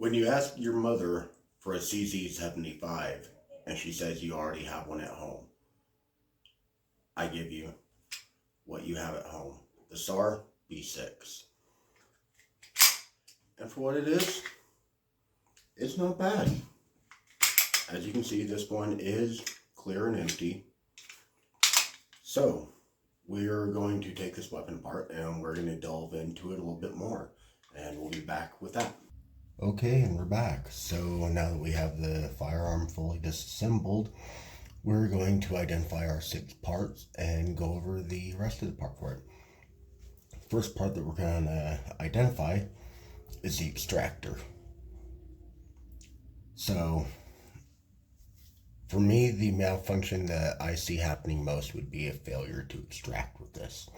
When you ask your mother for a CZ75 and she says you already have one at home, I give you what you have at home, the SAR B6. And for what it is, it's not bad. As you can see, this one is clear and empty. So, we're going to take this weapon apart and we're going to delve into it a little bit more. And we'll be back with that. Okay, and we're back. So now that we have the firearm fully disassembled, we're going to identify our 6 parts and go over the rest of the part for it. First part that we're going to identify is the extractor. So, for me, the malfunction that I see happening most would be a failure to extract with this.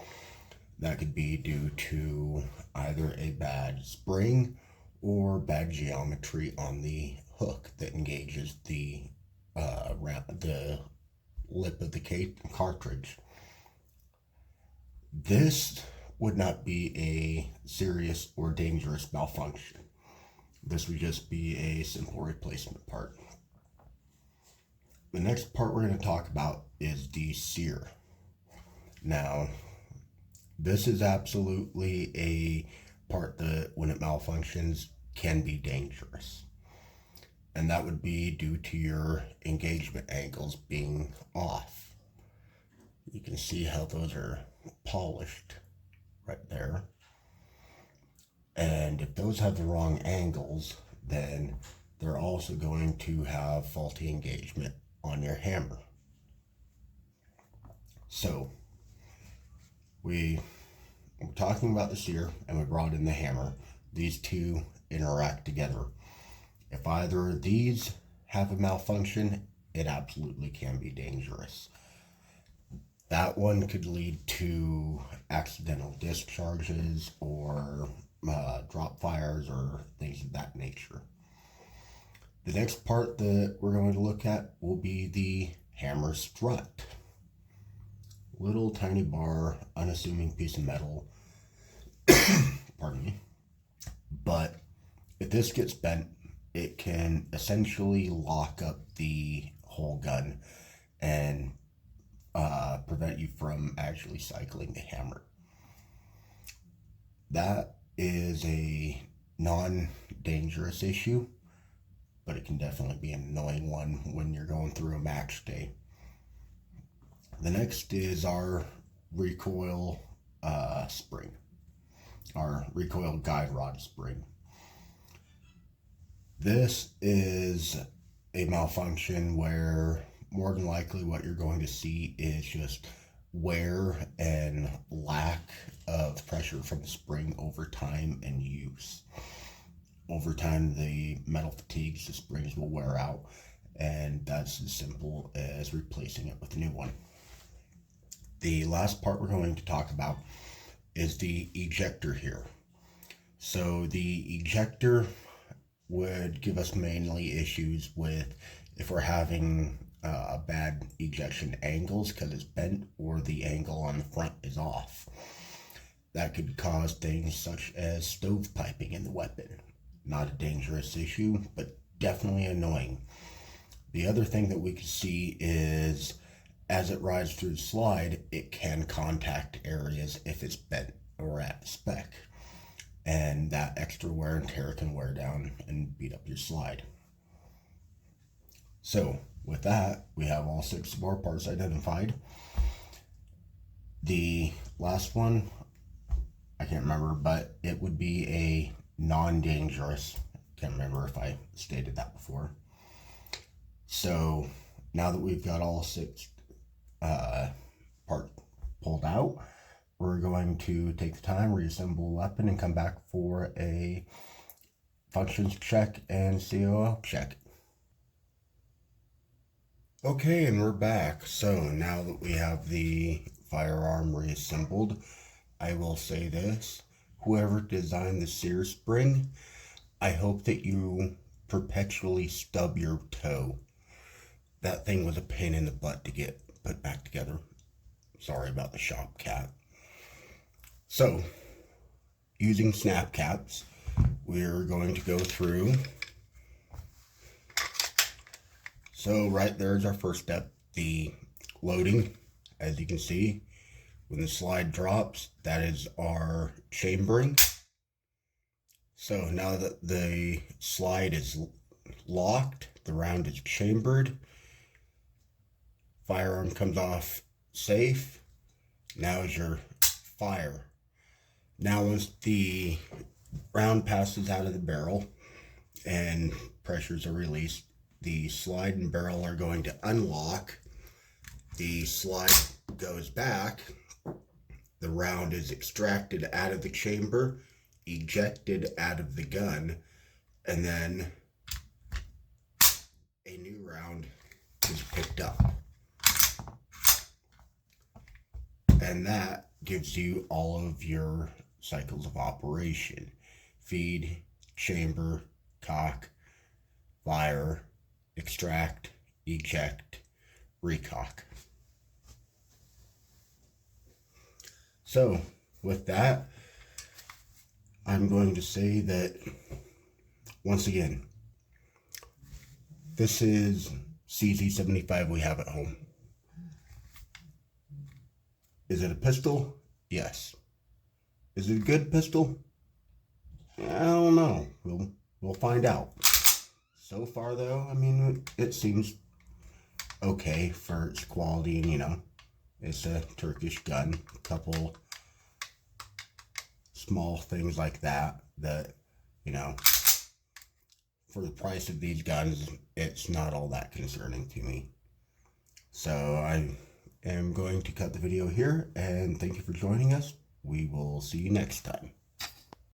That could be due to either a bad spring or bad geometry on the hook that engages the lip of the cartridge. This would not be a serious or dangerous malfunction. This would just be a simple replacement part. The next part we're going to talk about is the sear. Now, this is absolutely a part that, when it malfunctions, can be dangerous. And that would be due to your engagement angles being off. You can see how those are polished right there. And if those have the wrong angles, then they're also going to have faulty engagement on your hammer. So, we're talking about the sear and we brought in the hammer. These two interact together. If either of these have a malfunction, it absolutely can be dangerous. That one could lead to accidental discharges or drop fires or things of that nature. The next part that we're going to look at will be the hammer strut. Little tiny bar, unassuming piece of metal. Pardon me. But if this gets bent, it can essentially lock up the whole gun and prevent you from actually cycling the hammer. That is a non-dangerous issue, but it can definitely be an annoying one when you're going through a match day. The next is our recoil spring, our recoil guide rod spring. This is a malfunction where more than likely what you're going to see is just wear and lack of pressure from the spring over time and use. Over time, the metal fatigues, the springs will wear out, and that's as simple as replacing it with a new one. The last part we're going to talk about is the ejector here. So the ejector would give us mainly issues with if we're having bad ejection angles because it's bent or the angle on the front is off. That could cause things such as stovepiping in the weapon. Not a dangerous issue, but definitely annoying. The other thing that we could see is as it rides through the slide, it can contact areas if it's bent or at spec. And that extra wear and tear can wear down and beat up your slide. So, with that, we have all 6 of our parts identified. The last one, I can't remember, but it would be a non-dangerous. Can't remember if I stated that before. So, now that we've got all 6 parts pulled out, we're going to take the time, reassemble the weapon, and come back for a functions check and COO check. Okay, and we're back. So now that we have the firearm reassembled, I will say this: whoever designed the sear spring, I hope that you perpetually stub your toe. That thing was a pain in the butt to get put back together. Sorry about the shop cat. So, using snap caps, we're going to go through. So right there is our first step, the loading. As you can see, when the slide drops, that is our chambering. So now that the slide is locked, the round is chambered, firearm comes off safe. Now is your fire. Now once the round passes out of the barrel and pressures are released, the slide and barrel are going to unlock. The slide goes back. The round is extracted out of the chamber, ejected out of the gun, and then a new round is picked up. And that gives you all of your cycles of operation: feed, chamber, cock, fire, extract, eject, recock. So with that, I'm going to say that once again, this is CZ75 we have at home. Is it a pistol? Yes. Is it a good pistol? I don't know. We'll find out. So far though, I mean, it seems okay for its quality, and you know, it's a Turkish gun. A couple small things like that, you know, for the price of these guns, it's not all that concerning to me. So I am going to cut the video here, and thank you for joining us. We will see you next time.